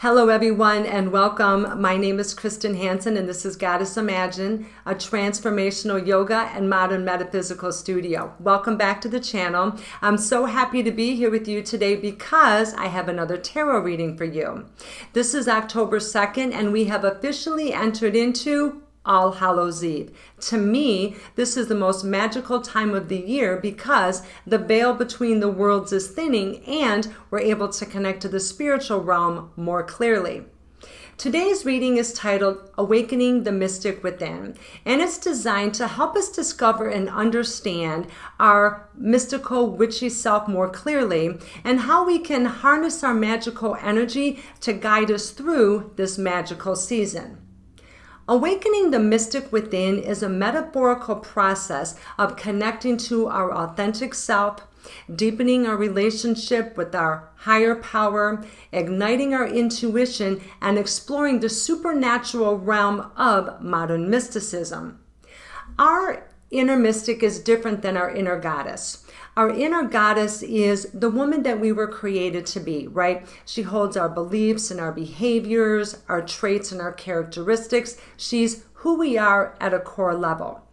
Hello everyone and welcome. My name is Krysten Hansyn and this is Goddess Imagine, a transformational yoga and modern metaphysical studio. Welcome back to the channel. I'm so happy to be here with you today because I have another tarot reading for you. This is October 2nd and we have officially entered into All Hallows Eve. To me, this is the most magical time of the year because the veil between the worlds is thinning and we're able to connect to the spiritual realm more clearly. Today's reading is titled Awakening the Mystic Within, and it's designed to help us discover and understand our mystical, witchy self more clearly and how we can harness our magical energy to guide us through this magical season. Awakening the mystic within is a metaphorical process of connecting to our authentic self, deepening our relationship with our higher power, igniting our intuition, and exploring the supernatural realm of modern mysticism. Our inner mystic is different than our inner goddess. Our inner goddess is the woman that we were created to be, right? She holds our beliefs and our behaviors, our traits and our characteristics. She's who we are at a core level.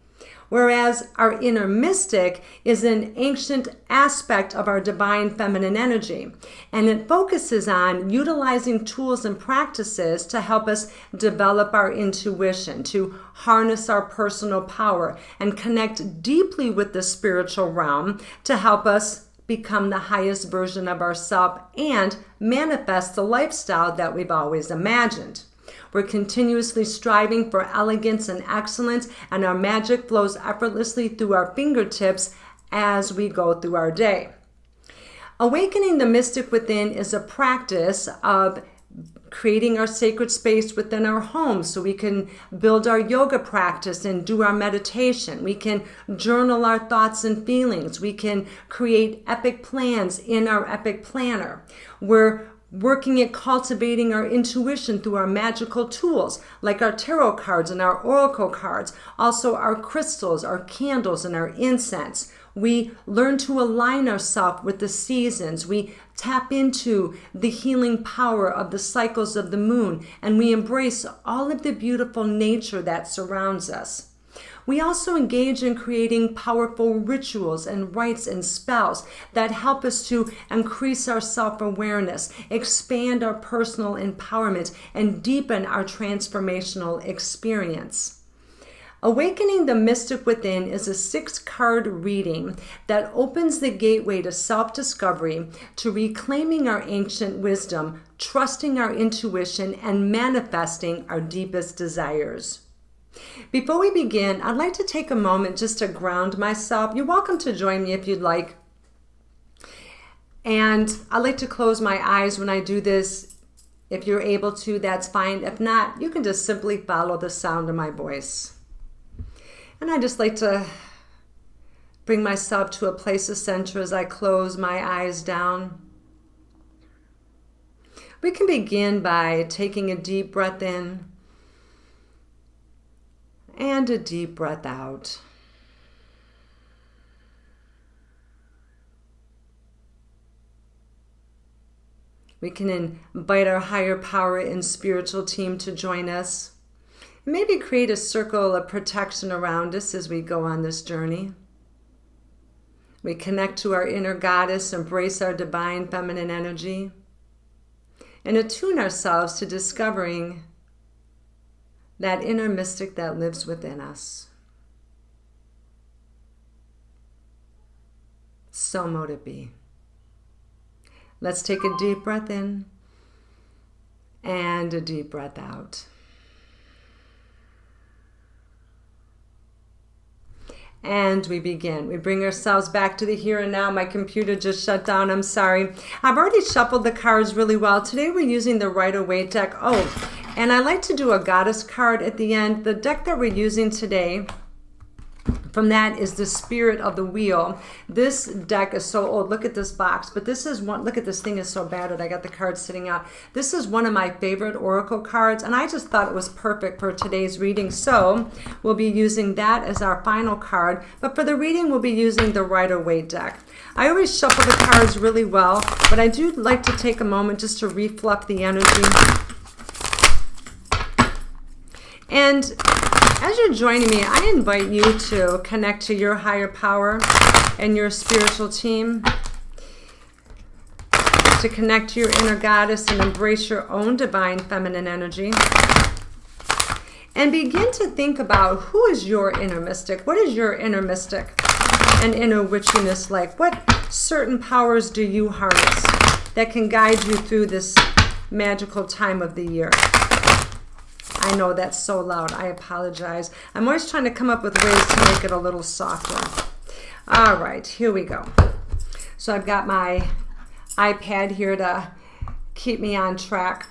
Whereas our inner mystic is an ancient aspect of our divine feminine energy, and it focuses on utilizing tools and practices to help us develop our intuition, to harness our personal power, and connect deeply with the spiritual realm to help us become the highest version of ourselves and manifest the lifestyle that we've always imagined. We're continuously striving for elegance and excellence, and our magic flows effortlessly through our fingertips as we go through our day. Awakening the mystic within is a practice of creating our sacred space within our home so we can build our yoga practice and do our meditation. We can journal our thoughts and feelings. We can create epic plans in our epic planner. We're working at cultivating our intuition through our magical tools like our tarot cards and our oracle cards, also our crystals, our candles, and our incense. We learn to align ourselves with the seasons. We tap into the healing power of the cycles of the moon, and we embrace all of the beautiful nature that surrounds us. We also engage in creating powerful rituals and rites and spells that help us to increase our self-awareness, expand our personal empowerment, and deepen our transformational experience. Awakening the Mystic Within is a 6-card reading that opens the gateway to self-discovery, to reclaiming our ancient wisdom, trusting our intuition, and manifesting our deepest desires. Before we begin, I'd like to take a moment just to ground myself. You're welcome to join me if you'd like. And I like to close my eyes when I do this. If you're able to, that's fine. If not, you can just simply follow the sound of my voice. And I just like to bring myself to a place of center as I close my eyes down. We can begin by taking a deep breath in and a deep breath out. We can invite our higher power and spiritual team to join us. Maybe create a circle of protection around us as we go on this journey. We connect to our inner goddess, embrace our divine feminine energy, and attune ourselves to discovering that inner mystic that lives within us. So mote it be. Let's take a deep breath in and a deep breath out. And we begin. We bring ourselves back to the here and now. My computer just shut down. I'm sorry. I've already shuffled the cards really well. Today we're using the Rider-Waite deck. And I like to do a goddess card at the end. The deck that we're using today, from that is the Spirit of the Wheel. This deck is so old. Look at this box. But this is one, look at this thing is so battered. I got the cards sitting out. This is one of my favorite oracle cards, and I just thought it was perfect for today's reading. So we'll be using that as our final card. But for the reading, we'll be using the Rider-Waite deck. I always shuffle the cards really well, but I do like to take a moment just to reflect the energy. And as you're joining me, I invite you to connect to your higher power and your spiritual team, to connect to your inner goddess and embrace your own divine feminine energy. And begin to think about, who is your inner mystic? What is your inner mystic and inner witchiness like? What certain powers do you harness that can guide you through this magical time of the year? I know that's so loud. I apologize. I'm always trying to come up with ways to make it a little softer. All right, here we go. So I've got my iPad here to keep me on track.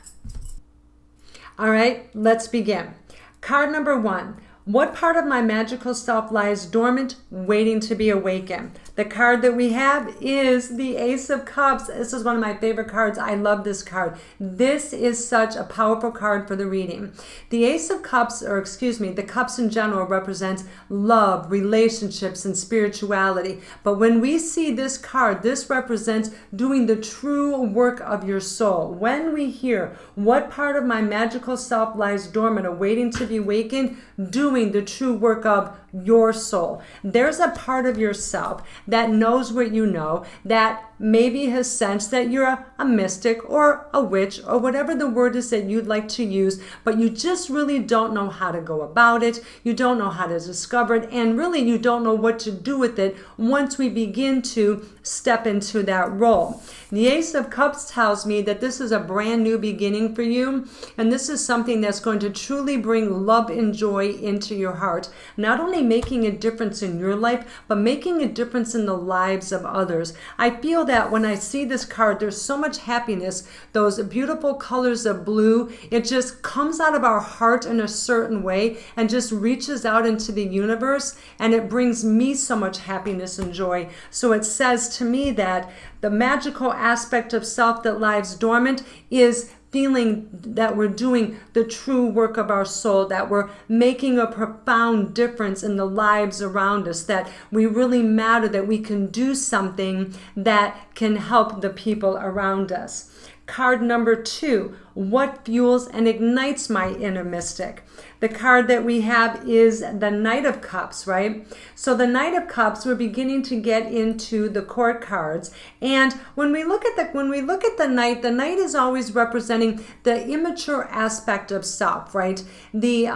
All right, let's begin. Card number 1. What part of my magical self lies dormant, waiting to be awakened? The card that we have is the Ace of Cups. This is one of my favorite cards. I love this card. This is such a powerful card for the reading. The Ace of Cups, or excuse me, the cups in general represents love, relationships, and spirituality. But when we see this card, this represents doing the true work of your soul. When we hear, what part of my magical self lies dormant, awaiting to be awakened, doing the true work of your soul. There's a part of yourself that knows what you know, that maybe has sensed that you're a mystic or a witch or whatever the word is that you'd like to use, but you just really don't know how to go about it. You don't know how to discover it, and really you don't know what to do with it once we begin to step into that role. The Ace of Cups tells me that this is a brand new beginning for you, and this is something that's going to truly bring love and joy into your heart, not only making a difference in your life, but making a difference in the lives of others. I feel that when I see this card, there's so much happiness, those beautiful colors of blue. It just comes out of our heart in a certain way and just reaches out into the universe, and it brings me so much happiness and joy. So it says to me that the magical aspect of self that lies dormant is feeling that we're doing the true work of our soul, that we're making a profound difference in the lives around us, that we really matter, that we can do something that can help the people around us. Card number 2, what fuels and ignites my inner mystic? The card that we have is the Knight of Cups, right? So the Knight of Cups, we're beginning to get into the court cards. And when we look at the Knight is always representing the immature aspect of self, right? The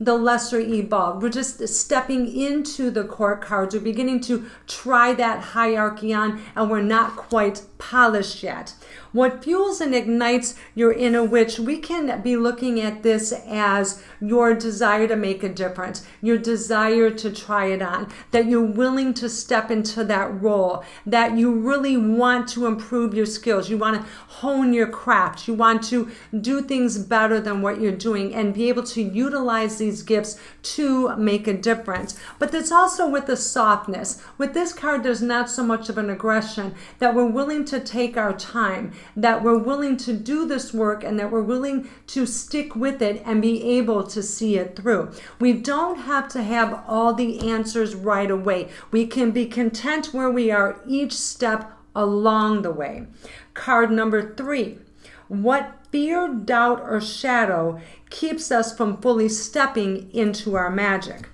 lesser evolved. We're just stepping into the court cards. We're beginning to try that hierarchy on, and we're not quite polished yet. What fuels and ignites your inner witch? We can be looking at this as your desire to make a difference, your desire to try it on, that you're willing to step into that role, that you really want to improve your skills, you want to hone your craft, you want to do things better than what you're doing and be able to utilize these gifts to make a difference. But it's also with the softness. With this card, there's not so much of an aggression, that we're willing to take our time, that we're willing to do this work, and that we're willing to stick with it and be able to see it through. We don't have to have all the answers right away. We can be content where we are each step along the way. Card number 3. What fear, doubt, or shadow keeps us from fully stepping into our magic?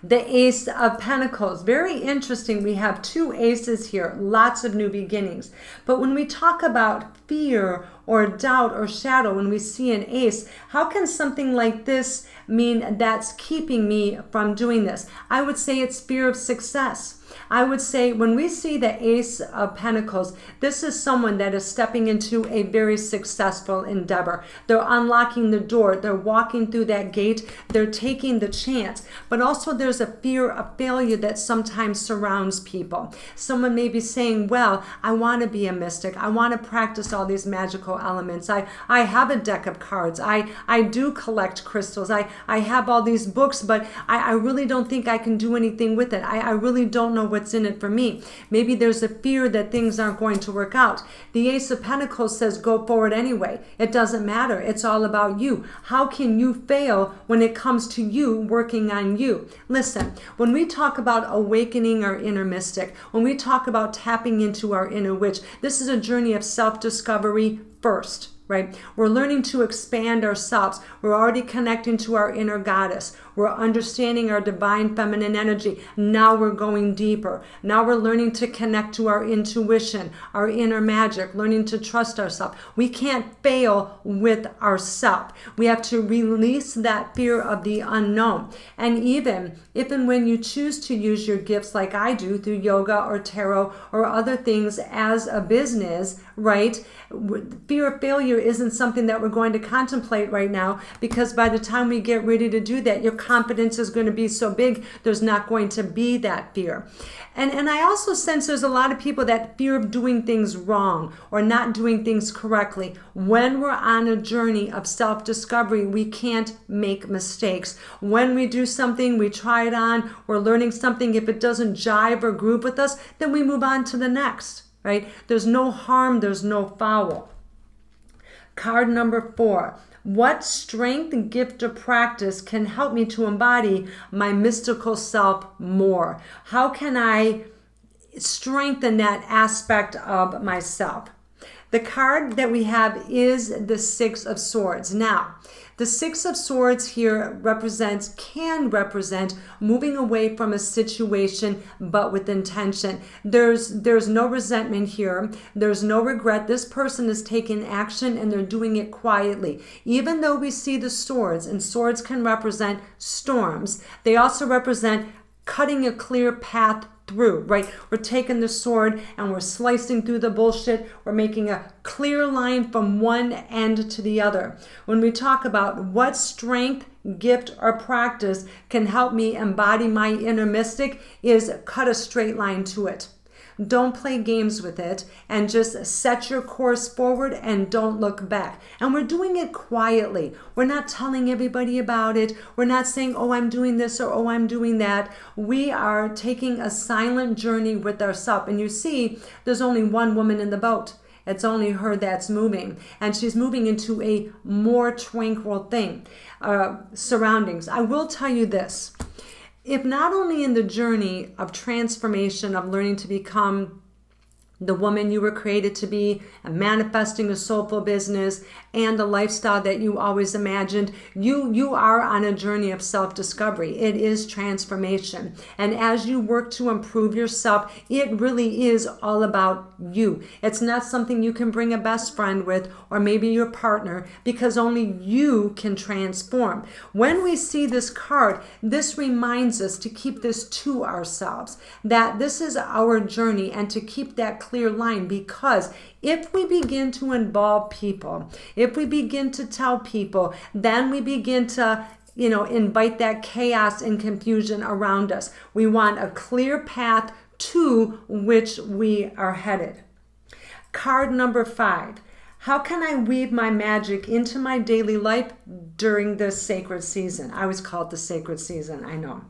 The Ace of Pentacles. Very interesting. We have 2 aces here. Lots of new beginnings. But when we talk about fear or doubt or shadow, when we see an ace, how can something like this mean that's keeping me from doing this? I would say it's fear of success. I would say when we see the Ace of Pentacles, this is someone that is stepping into a very successful endeavor. They're unlocking the door. They're walking through that gate. They're taking the chance. But also there's a fear of failure that sometimes surrounds people. Someone may be saying, well, I want to be a mystic. I want to practice all these magical spiritual elements. I have a deck of cards. I do collect crystals. I have all these books, but I really don't think I can do anything with it. I really don't know what's in it for me. Maybe there's a fear that things aren't going to work out. The Ace of Pentacles says go forward anyway. It doesn't matter. It's all about you. How can you fail when it comes to you working on you? Listen, when we talk about awakening our inner mystic, when we talk about tapping into our inner witch, this is a journey of self-discovery first. Right? We're learning to expand ourselves. We're already connecting to our inner goddess. We're understanding our divine feminine energy. Now we're going deeper. Now we're learning to connect to our intuition, our inner magic, learning to trust ourselves. We can't fail with ourselves. We have to release that fear of the unknown. And even if and when you choose to use your gifts like I do through yoga or tarot or other things as a business, right? Fear of failure isn't something that we're going to contemplate right now, because by the time we get ready to do that, your confidence is going to be so big, there's not going to be that fear. And I also sense there's a lot of people that fear of doing things wrong or not doing things correctly. When we're on a journey of self-discovery, we can't make mistakes. When we do something, we try it on, we're learning something. If it doesn't jive or groove with us, then we move on to the next. Right? There's no harm, there's no foul. Card number 4. What strength, gift, or practice can help me to embody my mystical self more? How can I strengthen that aspect of myself? The card that we have is the Six of Swords. Now, the Six of Swords here can represent moving away from a situation, but with intention. There's no resentment here. There's no regret. This person is taking action and they're doing it quietly. Even though we see the swords, and swords can represent storms, they also represent cutting a clear path through, right? We're taking the sword and we're slicing through the bullshit. We're making a clear line from one end to the other. When we talk about what strength, gift, or practice can help me embody my inner mystic, is cut a straight line to it. Don't play games with it, and just set your course forward and don't look back. And we're doing it quietly. We're not telling everybody about it. We're not saying, oh, I'm doing this or oh, I'm doing that. We are taking a silent journey with ourselves. And you see, there's only one woman in the boat. It's only her that's moving. And she's moving into a more tranquil surroundings. I will tell you this. If not only in the journey of transformation, of learning to become the woman you were created to be, and manifesting a soulful business and the lifestyle that you always imagined, you are on a journey of self-discovery. It is transformation. And as you work to improve yourself, it really is all about you. It's not something you can bring a best friend with or maybe your partner, because only you can transform. When we see this card, this reminds us to keep this to ourselves, that this is our journey, and to keep that clear line, because if we begin to involve people, if we begin to tell people, then we begin to invite that chaos and confusion around us. We want a clear path to which we are headed. Card number 5. How can I weave my magic into my daily life during this sacred season? I always call it the sacred season, I know.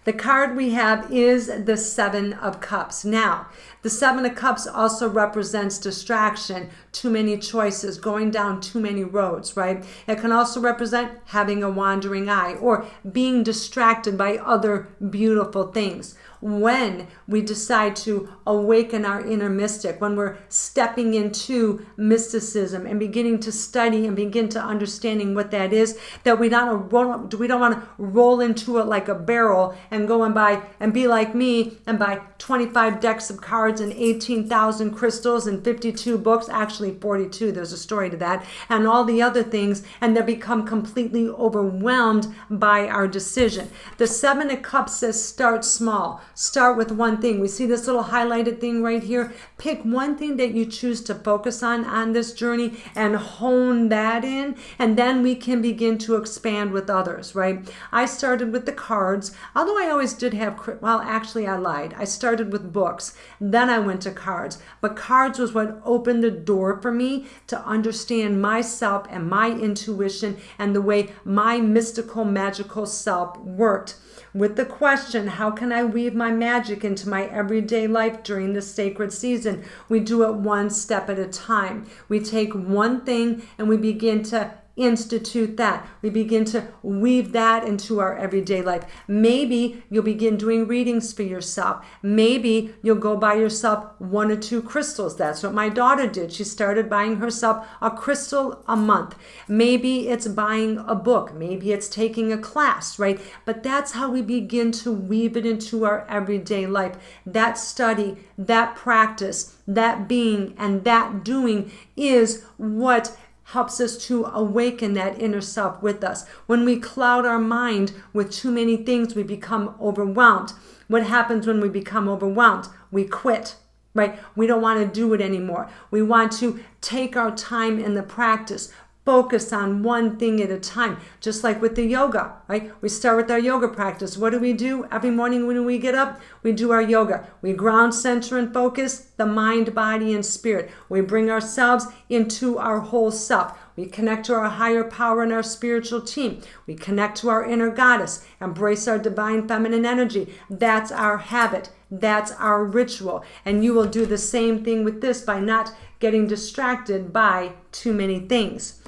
The card we have is the Seven of Cups. Now, the Seven of Cups also represents distraction, too many choices, going down too many roads, right? It can also represent having a wandering eye or being distracted by other beautiful things. When we decide to awaken our inner mystic, when we're stepping into mysticism and beginning to study and begin to understanding what that is, that we don't want to roll into it like a barrel and go and buy and be like me and buy 25 decks of cards and 18,000 crystals and 52 books, actually 42, there's a story to that, and all the other things, and then become completely overwhelmed by our decision. The Seven of Cups says start small. Start with one thing. We see this little highlighted thing right here. Pick one thing that you choose to focus on this journey and hone that in, and then we can begin to expand with others, right? I started with the cards, although I always did have, well, actually I lied. I started with books, then I went to cards. But cards was what opened the door for me to understand myself and my intuition and the way my mystical, magical self worked. With the question, how can I weave my magic into my everyday life during this sacred season? We do it one step at a time. We take one thing and we begin to institute that. We begin to weave that into our everyday life. Maybe you'll begin doing readings for yourself. Maybe you'll go buy yourself 1 or 2 crystals. That's what my daughter did. She started buying herself a crystal a month. Maybe it's buying a book. Maybe it's taking a class, right? But that's how we begin to weave it into our everyday life. That study, that practice, that being, and that doing is what helps us to awaken that inner self with us. When we cloud our mind with too many things, we become overwhelmed. What happens when we become overwhelmed? We quit, right? We don't want to do it anymore. We want to take our time in the practice, focus on one thing at a time, just like with the yoga, right? We start with our yoga practice. What do? Every morning when we get up, we do our yoga. We ground, center, and focus the mind, body, and spirit. We bring ourselves into our whole self. We connect to our higher power and our spiritual team. We connect to our inner goddess, embrace our divine feminine energy. That's our habit. That's our ritual. And you will do the same thing with this by not getting distracted by too many things.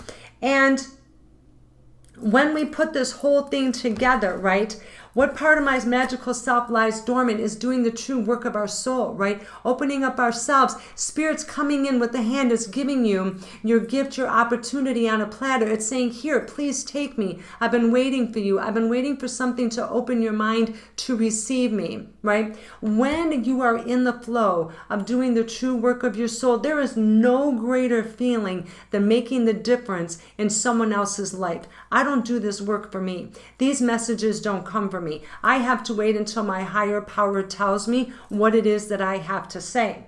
And when we put this whole thing together, right, what part of my magical self lies dormant is doing the true work of our soul, right? Opening up ourselves. Spirit's coming in with the hand is giving you your gift, your opportunity on a platter. It's saying, here, please take me. I've been waiting for you. I've been waiting for something to open your mind to receive me, right? When you are in the flow of doing the true work of your soul, there is no greater feeling than making the difference in someone else's life. I don't do this work for me. These messages don't come from me. I have to wait until my higher power tells me what it is that I have to say.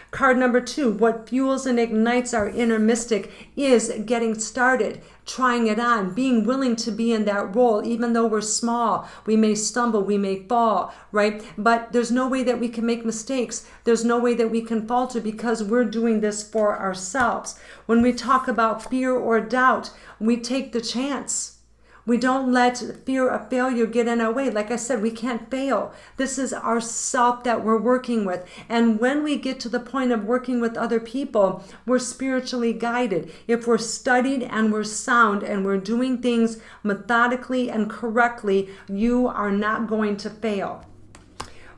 Card number 2, what fuels and ignites our inner mystic is getting started, trying it on, being willing to be in that role, even though we're small. We may stumble, we may fall, right? But there's no way that we can make mistakes. There's no way that we can falter because we're doing this for ourselves. When we talk about fear or doubt, we take the chance. We don't let fear of failure get in our way. Like I said, we can't fail. This is our self that we're working with. And when we get to the point of working with other people, we're spiritually guided. If we're studied and we're sound and we're doing things methodically and correctly, you are not going to fail.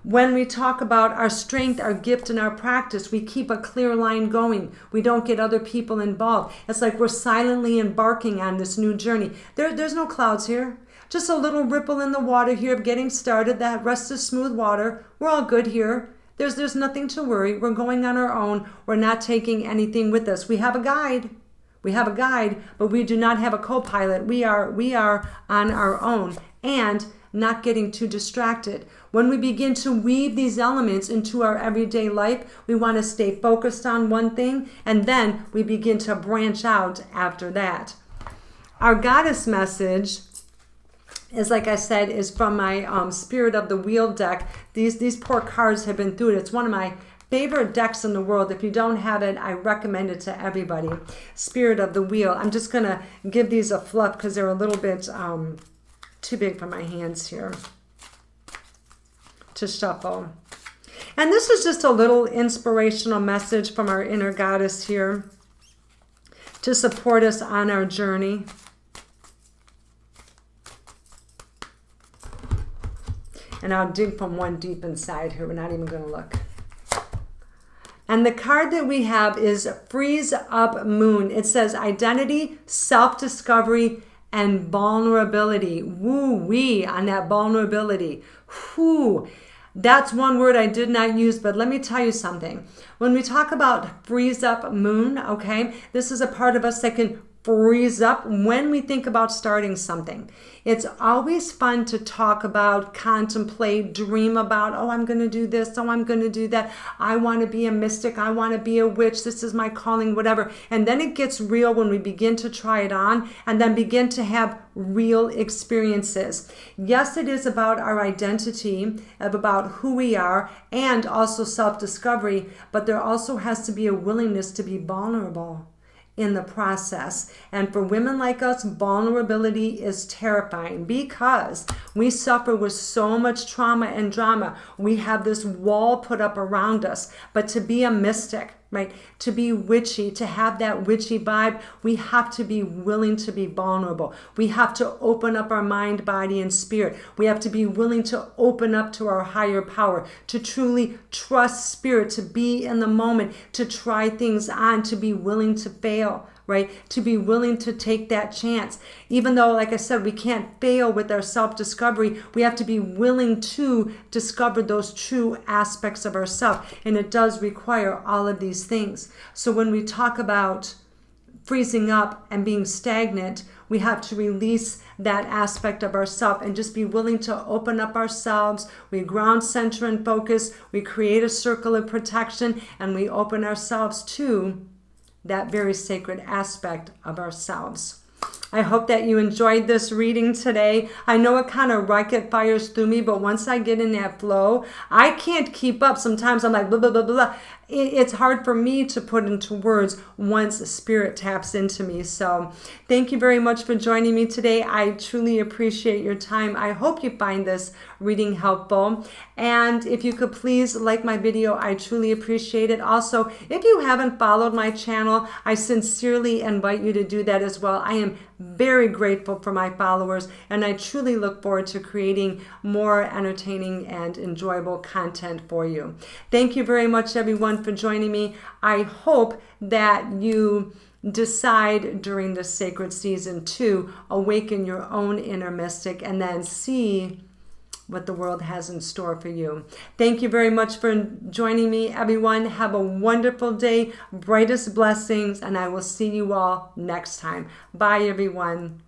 When we talk about our strength, our gift, and our practice, we keep a clear line going. We don't get other people involved. It's like we're silently embarking on this new journey. There's no clouds here. Just a little ripple in the water here of getting started. That rest is smooth water. We're all good here. There's nothing to worry. We're going on our own. We're not taking anything with us. We have a guide. But we do not have a co-pilot. We are on our own and not getting too distracted. When we begin to weave these elements into our everyday life, we want to stay focused on one thing, and then we begin to branch out after that. Our goddess message is, like I said, is from my Spirit of the Wheel deck. These poor cards have been through it. It's one of my favorite decks in the world. If you don't have it, I recommend it to everybody. Spirit of the Wheel. I'm just going to give these a fluff because they're a little bit too big for my hands here to shuffle. And this is just a little inspirational message from our inner goddess here to support us on our journey. And I'll dig from one deep inside here. We're not even going to look. And the card that we have is Freeze Up Moon. It says identity, self-discovery, and vulnerability. Woo-wee on that vulnerability. Whew. That's one word I did not use, but let me tell you something. When we talk about freeze up moon, okay, this is a part of us that can freeze up when we think about starting something. It's always fun to talk about, contemplate, dream about, oh, I'm going to do this, oh, I'm going to do that. I want to be a mystic. I want to be a witch. This is my calling, whatever. And then it gets real when we begin to try it on and then begin to have real experiences. Yes, it is about our identity, about who we are, and also self-discovery, but there also has to be a willingness to be vulnerable in the process. And for women like us, vulnerability is terrifying because we suffer with so much trauma and drama. We have this wall put up around us. But to be a mystic, right, to be witchy, to have that witchy vibe, we have to be willing to be vulnerable. We have to open up our mind, body, and spirit. We have to be willing to open up to our higher power, to truly trust spirit, to be in the moment, to try things on, to be willing to fail, right? To be willing to take that chance. Even though, like I said, we can't fail with our self-discovery, we have to be willing to discover those true aspects of ourselves. And it does require all of these things. So when we talk about freezing up and being stagnant, we have to release that aspect of ourselves and just be willing to open up ourselves. We ground, center, and focus. We create a circle of protection, and we open ourselves to that very sacred aspect of ourselves. I hope that you enjoyed this reading today. I know it kind of rocket fires through me, but once I get in that flow, I can't keep up. Sometimes I'm like, blah, blah, blah, blah. It's hard for me to put into words once spirit taps into me. So thank you very much for joining me today. I truly appreciate your time. I hope you find this reading helpful. And if you could please like my video, I truly appreciate it. Also, if you haven't followed my channel, I sincerely invite you to do that as well. I am very grateful for my followers, and I truly look forward to creating more entertaining and enjoyable content for you. Thank you very much, everyone, for joining me. I hope that you decide during this sacred season to awaken your own inner mystic and then see what the world has in store for you. Thank you very much for joining me, everyone. Have a wonderful day, brightest blessings, and I will see you all next time. Bye, everyone.